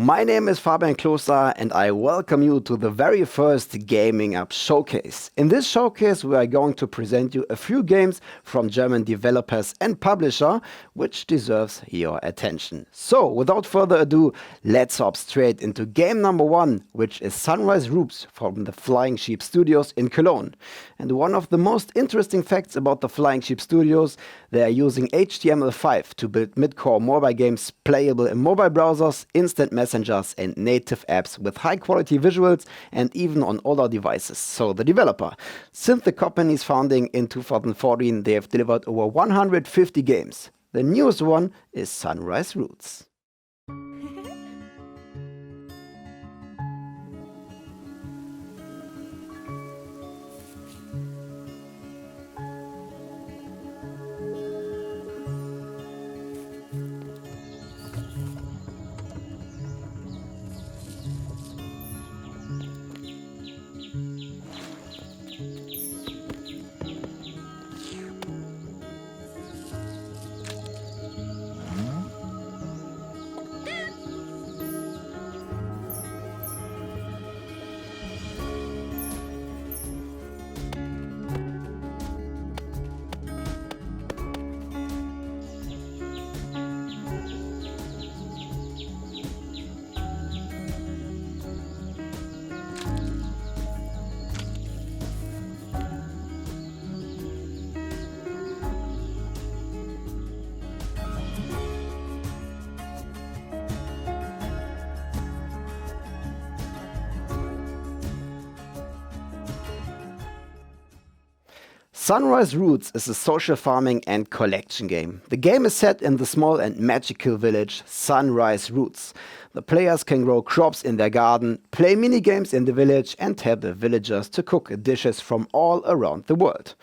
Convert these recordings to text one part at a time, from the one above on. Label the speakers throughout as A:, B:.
A: my name is Fabian Kloster and I welcome you to the very first GamingUP Showcase. In this showcase we are going to present you a few games from German developers and publisher which deserves your attention. So without further ado, let's hop straight into game number one, which is Sunrise Roots from the Flying Sheep Studios in Cologne. And one of the most interesting facts about the Flying Sheep Studios, they are using HTML5 to build mid-core mobile games playable in mobile browsers, instant messengers and native apps with high quality visuals and even on older devices. So the developer, since the company's founding in 2014, they have delivered over 150 games. The newest one is Sunrise Roots. Sunrise Roots is a social farming and collection game. The game is set in the small and magical village Sunrise Roots. The players can grow crops in their garden, play mini-games in the village and help the villagers to cook dishes from all around the world.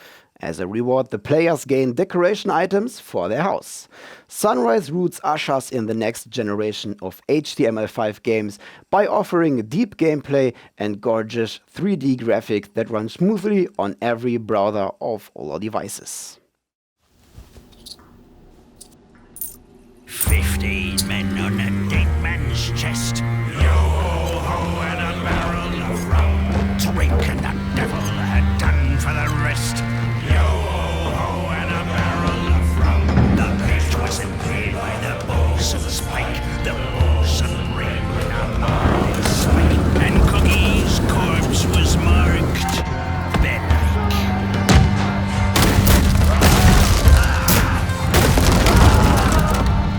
A: As a reward, the players gain decoration items for their house. Sunrise Roots ushers in the next generation of HTML5 games by offering deep gameplay and gorgeous 3D graphics that run smoothly on every browser of all devices.
B: 15 men on a dead man's chest. Yo-ho and a barrel of rum. Drink and the devil had done for the rest. Yo-ho and a barrel of rum. The pit was impaled by the bosun's pike. The bosun ring with a marked spike. And Cookie's corpse was marked bed-like.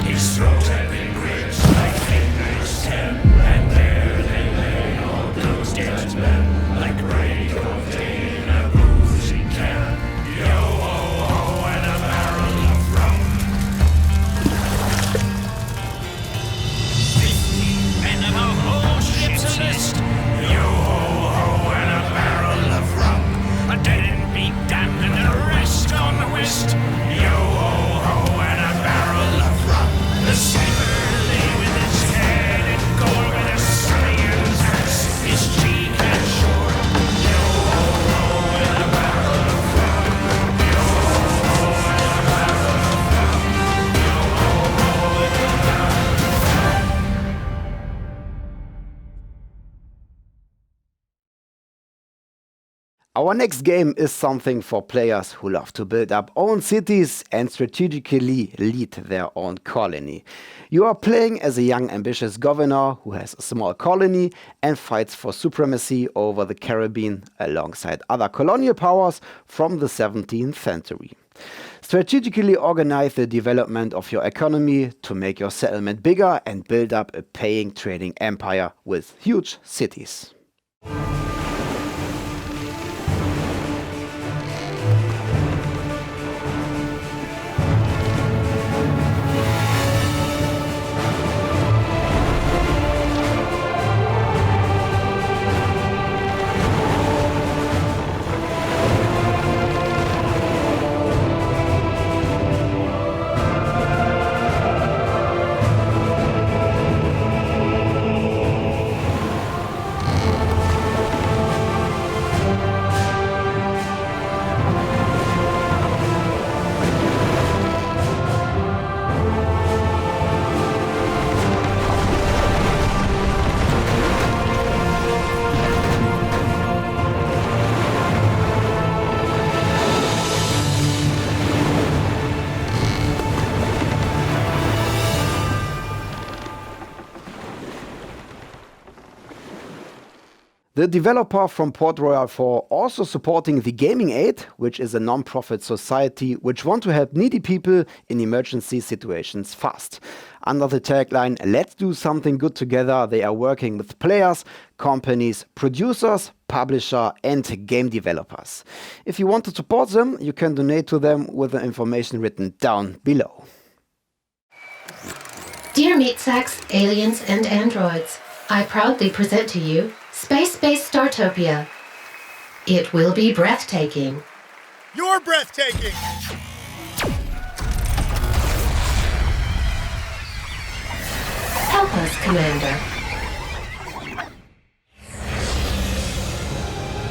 B: His throat had been gripped like fingers ten, and there they lay, all those dead men, like break of day in a boozing can. Yo-ho-ho and a barrel of rum. 15 men of a whole ship's list. Yo-ho-ho and a barrel of rum. A dead and beat damned and the rest on the west. Yo-ho-ho and a barrel of rum. The sleeper lay with his head in gold with a slayer's axe, his cheek and shore. Yo-ho-ho and a barrel of rum. Yo-ho-ho and a barrel of rum. Yo-ho-ho and a barrel of rum.
A: Our next game is something for players who love to build up own cities and strategically lead their own colony. You are playing as a young ambitious governor who has a small colony and fights for supremacy over the Caribbean alongside other colonial powers from the 17th century. Strategically organize the development of your economy to make your settlement bigger and build up a paying trading empire with huge cities. The developer from Port Royale for also supporting the Gaming Aid, which is a non-profit society which want to help needy people in emergency situations fast. Under the tagline, "Let's do something good together," they are working with players, companies, producers, publisher and game developers. If you want to support them, you can donate to them with the information written down below.
C: Dear meat sacks, aliens and androids, I proudly present to you Spacebase Startopia. It will be breathtaking.
D: You're breathtaking!
C: Help us, Commander.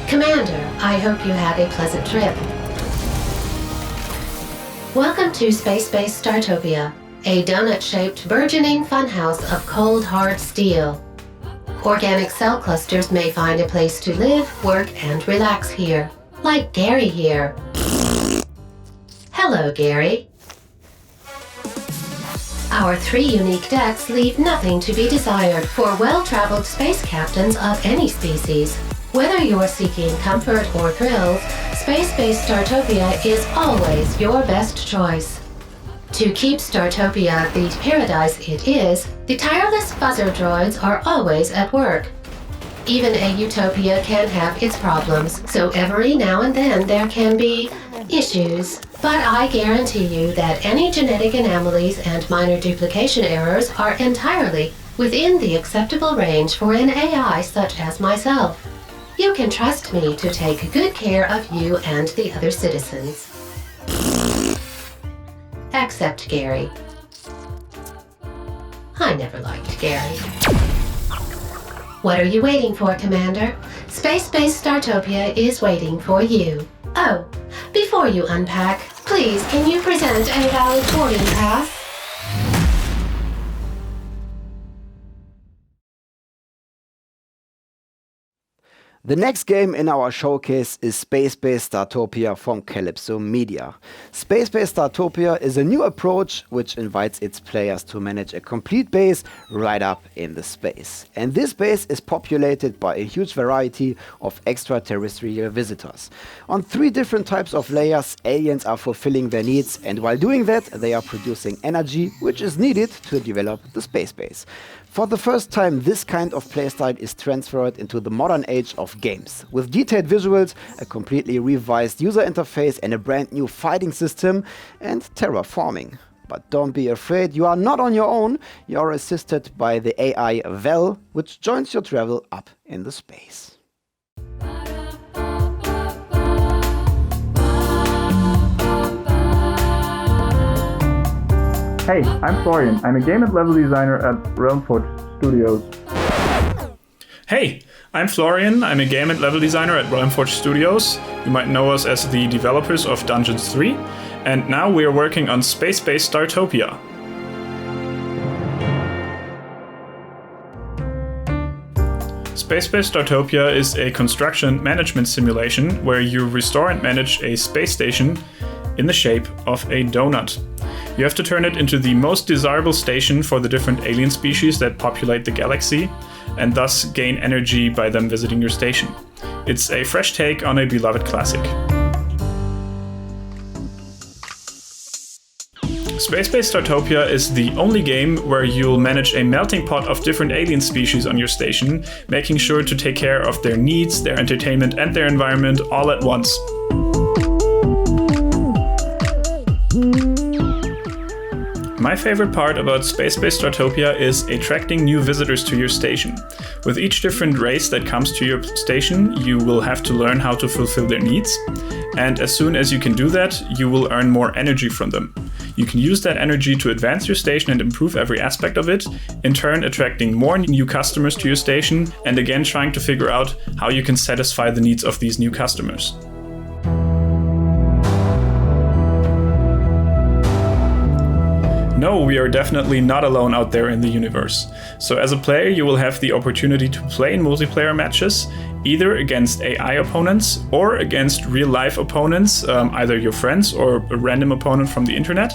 C: Commander, I hope you had a pleasant trip. Welcome to Spacebase Startopia, a donut-shaped burgeoning funhouse of cold, hard steel. Organic cell clusters may find a place to live, work, and relax here. Like Gary here. Hello, Gary. Our 3 unique decks leave nothing to be desired for well-traveled space captains of any species. Whether you're seeking comfort or thrills, Spacebase Startopia is always your best choice. To keep Startopia the paradise it is, the tireless buzzer droids are always at work. Even a utopia can have its problems, so every now and then there can be issues. But I guarantee you that any genetic anomalies and minor duplication errors are entirely within the acceptable range for an AI such as myself. You can trust me to take good care of you and the other citizens. Except Gary. I never liked Gary. What are you waiting for, Commander? Spacebase Startopia is waiting for you. Oh, before you unpack, please can you present a valid boarding pass?
A: The next game in our showcase is Spacebase Startopia from Calypso Media. Spacebase Startopia is a new approach which invites its players to manage a complete base right up in the space. And this base is populated by a huge variety of extraterrestrial visitors. On 3 different types of layers, aliens are fulfilling their needs, and while doing that, they are producing energy which is needed to develop the space base. For the first time, this kind of playstyle is transferred into the modern age of games. With detailed visuals, a completely revised user interface and a brand new fighting system and terraforming. But don't be afraid, you are not on your own. You are assisted by the AI Vel, which joins your travel up in the space.
E: Hey, I'm Florian. I'm a game and level designer at Realmforge Studios.
F: Hey, I'm Florian. I'm a game and level designer at Realmforge Studios. You might know us as the developers of Dungeons 3. And now we are working on Spacebase Startopia. Spacebase Startopia is a construction management simulation where you restore and manage a space station in the shape of a donut. You have to turn it into the most desirable station for the different alien species that populate the galaxy, and thus gain energy by them visiting your station. It's a fresh take on a beloved classic. Spacebase Startopia is the only game where you'll manage a melting pot of different alien species on your station, making sure to take care of their needs, their entertainment, and their environment all at once. My favorite part about Spacebase Startopia is attracting new visitors to your station. With each different race that comes to your station, you will have to learn how to fulfill their needs. And as soon as you can do that, you will earn more energy from them. You can use that energy to advance your station and improve every aspect of it, in turn attracting more new customers to your station, and again trying to figure out how you can satisfy the needs of these new customers. No, we are definitely not alone out there in the universe. So as a player, you will have the opportunity to play in multiplayer matches, either against AI opponents or against real-life opponents, either your friends or a random opponent from the internet.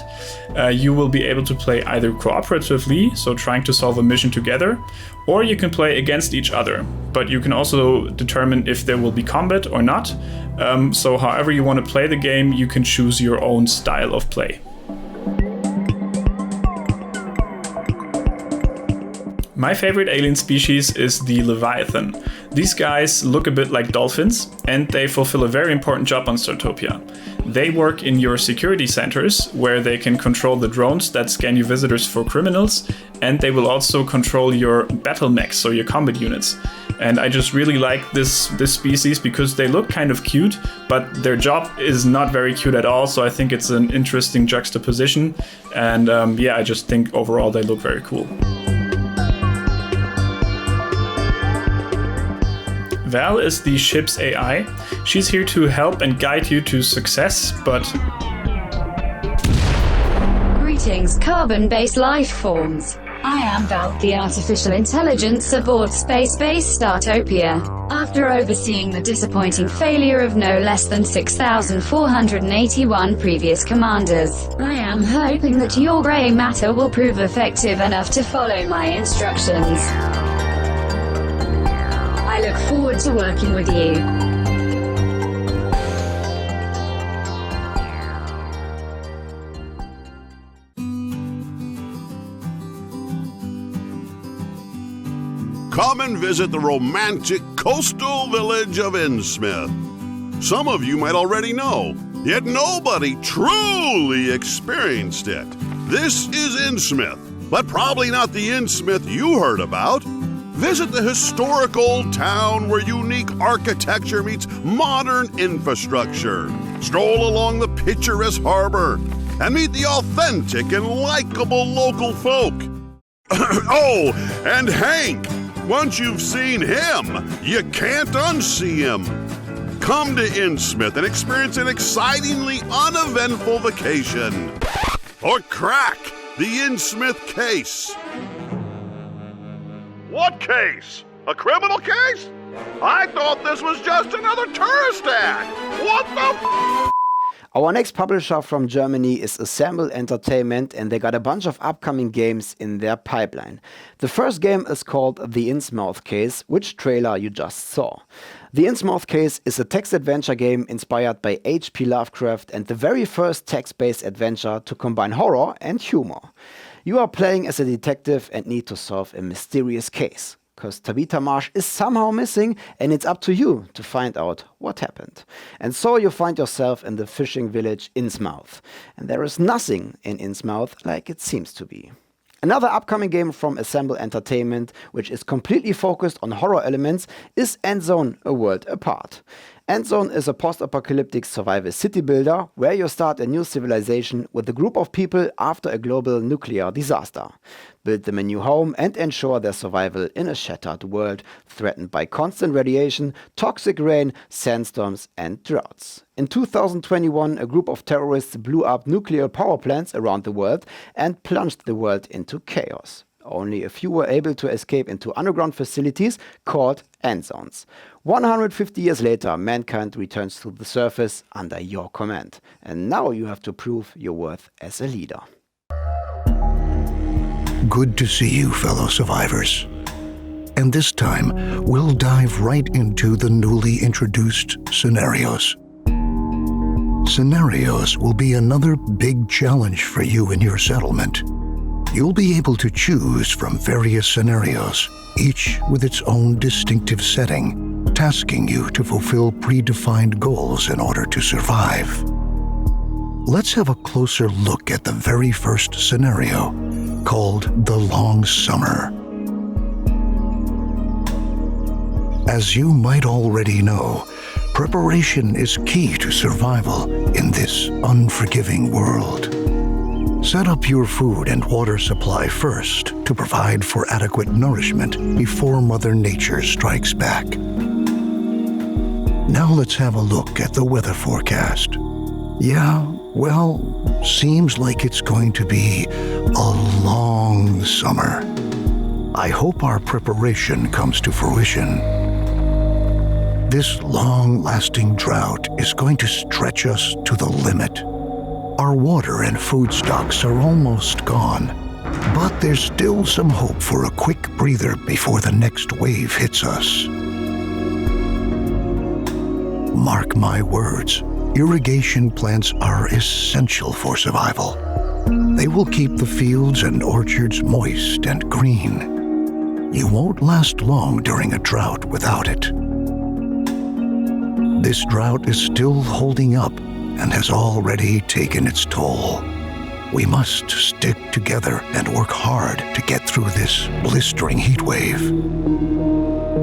F: You will be able to play either cooperatively, so trying to solve a mission together, or you can play against each other. But you can also determine if there will be combat or not. So however you want to play the game, you can choose your own style of play. My favorite alien species is the Leviathan. These guys look a bit like dolphins, and they fulfill a very important job on Startopia. They work in your security centers, where they can control the drones that scan your visitors for criminals, and they will also control your battle mechs, so your combat units. And I just really like this species because they look kind of cute, but their job is not very cute at all, so I think it's an interesting juxtaposition. And I just think overall they look very cool. Val is the ship's AI. She's here to help and guide you to success, but...
G: Greetings, carbon-based life forms. I am Val, the artificial intelligence aboard Spacebase Startopia. After overseeing the disappointing failure of no less than 6,481 previous commanders, I am hoping that your grey matter will prove effective enough to follow my instructions. I look forward to working with you.
H: Come and visit the romantic coastal village of Innsmouth. Some of you might already know, yet nobody truly experienced it. This is Innsmouth, but probably not the Innsmouth you heard about. Visit the historic old town where unique architecture meets modern infrastructure. Stroll along the picturesque harbor and meet the authentic and likable local folk. Oh, and Hank! Once you've seen him, you can't unsee him. Come to Innsmouth and experience an excitingly uneventful vacation. Or crack the Innsmouth case. What case? A criminal case? I thought this was just another tourist ad. What the f***?
A: Our next publisher from Germany is Assemble Entertainment, and they got a bunch of upcoming games in their pipeline. The first game is called The Innsmouth Case, which trailer you just saw. The Innsmouth Case is a text-adventure game inspired by H.P. Lovecraft and the very first text-based adventure to combine horror and humor. You are playing as a detective and need to solve a mysterious case, because Tabitha Marsh is somehow missing, and it's up to you to find out what happened. And so you find yourself in the fishing village Innsmouth. And there is nothing in Innsmouth like it seems to be. Another upcoming game from Assemble Entertainment, which is completely focused on horror elements, is Endzone: A World Apart. Endzone is a post-apocalyptic survival city builder where you start a new civilization with a group of people after a global nuclear disaster. Build them a new home and ensure their survival in a shattered world threatened by constant radiation, toxic rain, sandstorms and droughts. In 2021, a group of terrorists blew up nuclear power plants around the world and plunged the world into chaos. Only a few were able to escape into underground facilities called Endzones. 150 years later, mankind returns to the surface under your command. And now you have to prove your worth as a leader.
I: Good to see you, fellow survivors. And this time, we'll dive right into the newly introduced scenarios. Scenarios will be another big challenge for you in your settlement. You'll be able to choose from various scenarios, each with its own distinctive setting, tasking you to fulfill predefined goals in order to survive. Let's have a closer look at the very first scenario, called The Long Summer. As you might already know, preparation is key to survival in this unforgiving world. Set up your food and water supply first to provide for adequate nourishment before Mother Nature strikes back. Now let's have a look at the weather forecast. Yeah, well, seems like it's going to be a long summer. I hope our preparation comes to fruition. This long-lasting drought is going to stretch us to the limit. Our water and food stocks are almost gone, but there's still some hope for a quick breather before the next wave hits us. Mark my words, irrigation plants are essential for survival. They will keep the fields and orchards moist and green. You won't last long during a drought without it. This drought is still holding up and has already taken its toll. We must stick together and work hard to get through this blistering heat wave.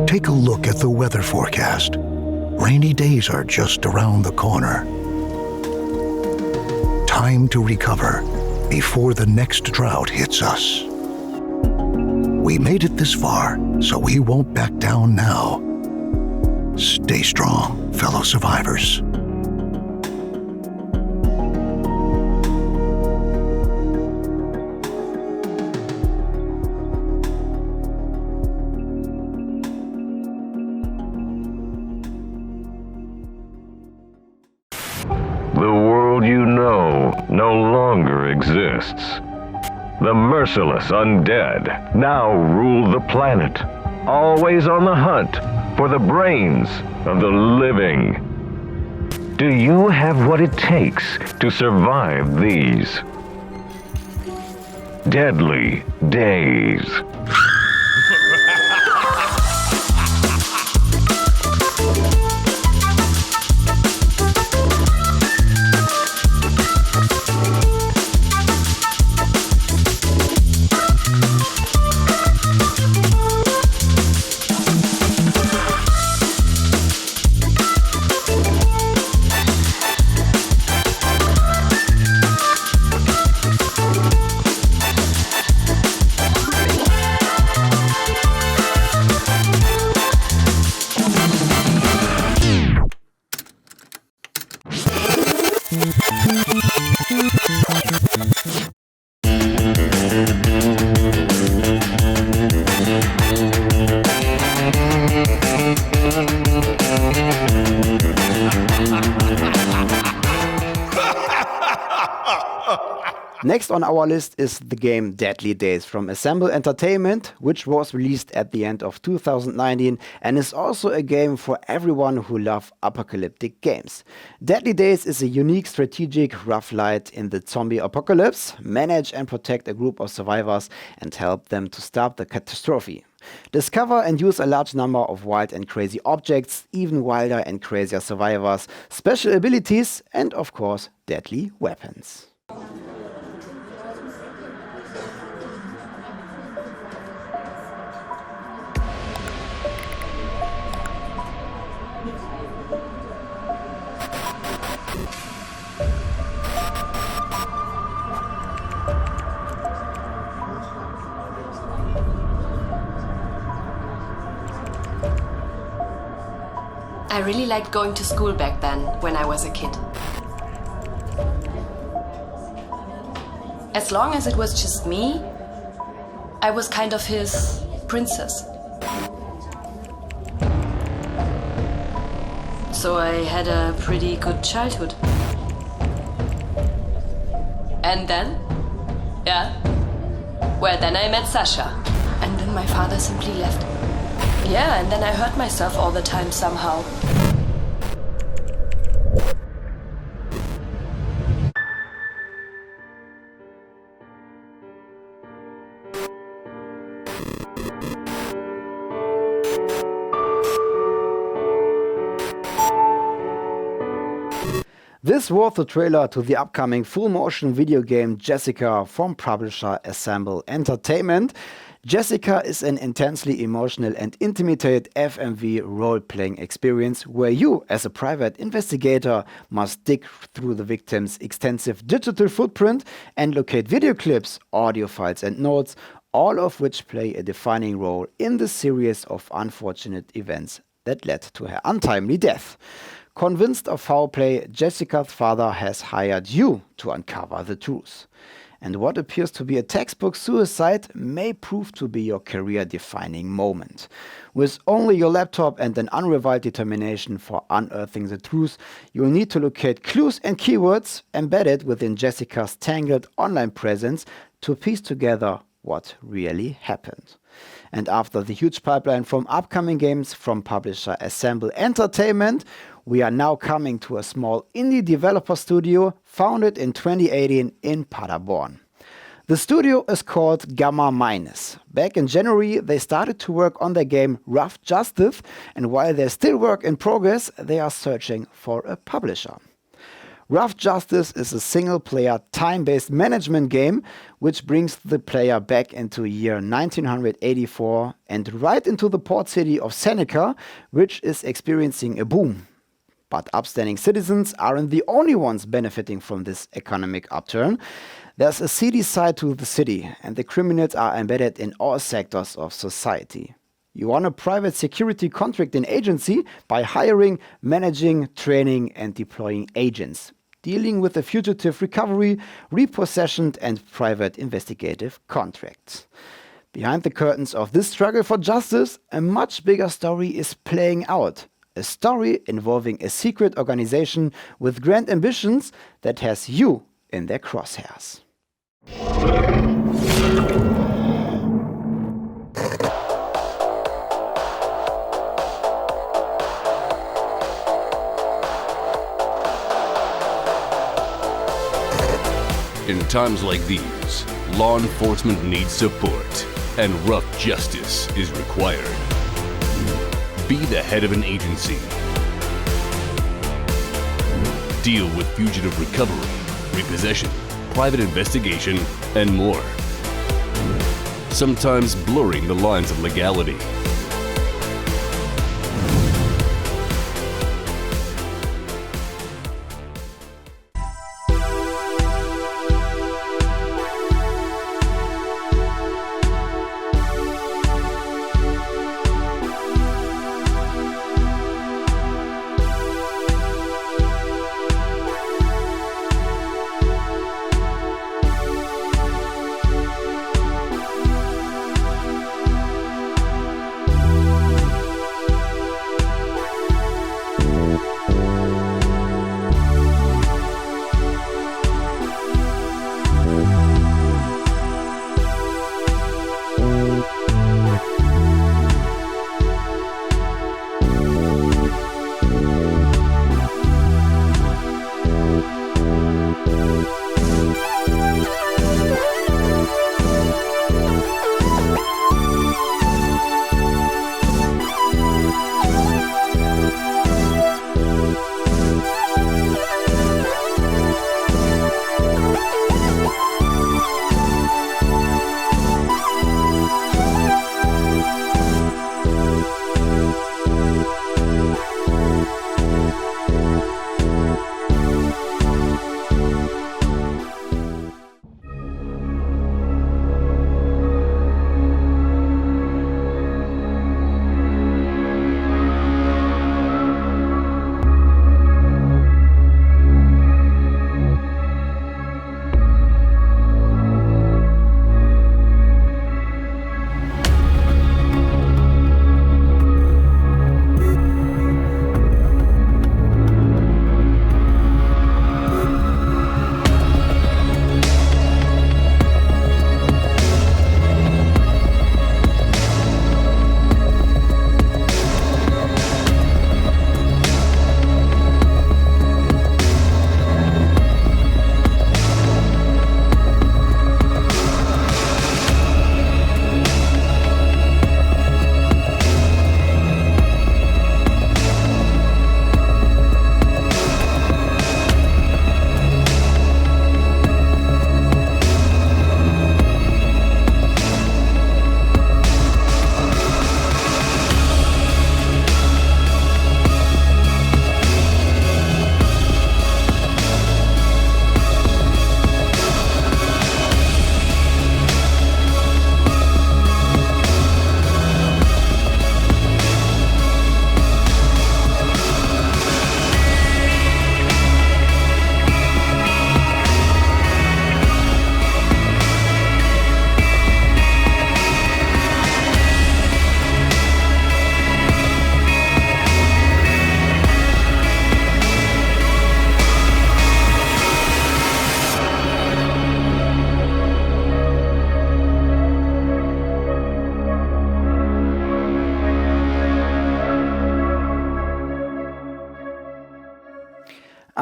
I: Take a look at the weather forecast. Rainy days are just around the corner. Time to recover before the next drought hits us. We made it this far, so we won't back down now. Stay strong, fellow survivors.
J: The world you know no longer exists. The merciless undead now rule the planet, always on the hunt for the brains of the living. Do you have what it takes to survive these deadly days?
A: Next on our list is the game Deadly Days from Assemble Entertainment, which was released at the end of 2019 and is also a game for everyone who loves apocalyptic games. Deadly Days is a unique strategic rough light in the zombie apocalypse. Manage and protect a group of survivors and help them to stop the catastrophe. Discover and use a large number of wild and crazy objects, even wilder and crazier survivors, special abilities and of course deadly weapons.
K: I really liked going to school back then, when I was a kid. As long as it was just me, I was kind of his princess. So I had a pretty good childhood. And then? Yeah? Well, then I met Sasha. And then my father simply left. Yeah, and then I hurt myself all the time somehow.
A: This was the trailer to the upcoming full-motion video game Jessika from publisher Assemble Entertainment. Jessika is an intensely emotional and intimate FMV role-playing experience where you, as a private investigator, must dig through the victim's extensive digital footprint and locate video clips, audio files and notes, all of which play a defining role in the series of unfortunate events that led to her untimely death. Convinced of foul play, Jessika's father has hired you to uncover the truth. And what appears to be a textbook suicide may prove to be your career-defining moment. With only your laptop and an unrivaled determination for unearthing the truth, you'll need to locate clues and keywords embedded within Jessika's tangled online presence to piece together what really happened. And after the huge pipeline from upcoming games from publisher Assemble Entertainment, we are now coming to a small indie developer studio founded in 2018 in Paderborn. The studio is called Gamma Minus. Back in January, they started to work on their game Rough Justice, and while they're still work in progress, they are searching for a publisher. Rough Justice is a single-player, time-based management game which brings the player back into year 1984 and right into the port city of Seneca, which is experiencing a boom. But upstanding citizens aren't the only ones benefiting from this economic upturn. There's a seedy side to the city, and the criminals are embedded in all sectors of society. You run a private security contracting agency by hiring, managing, training, and deploying agents, dealing with the fugitive recovery, repossession, and private investigative contracts. Behind the curtains of this struggle for justice, a much bigger story is playing out. A story involving a secret organization with grand ambitions that has you in their crosshairs.
L: In times like these, law enforcement needs support, and rough justice is required. Be the head of an agency. Deal with fugitive recovery, repossession, private investigation, and more. Sometimes blurring the lines of legality.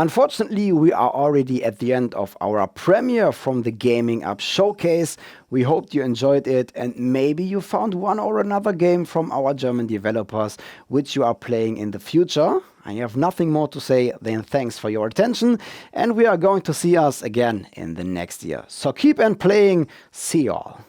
A: Unfortunately, we are already at the end of our premiere from the GamingUP Showcase. We hope you enjoyed it and maybe you found one or another game from our German developers which you are playing in the future. I have nothing more to say than thanks for your attention, and we are going to see us again in the next year. So keep on playing. See you all.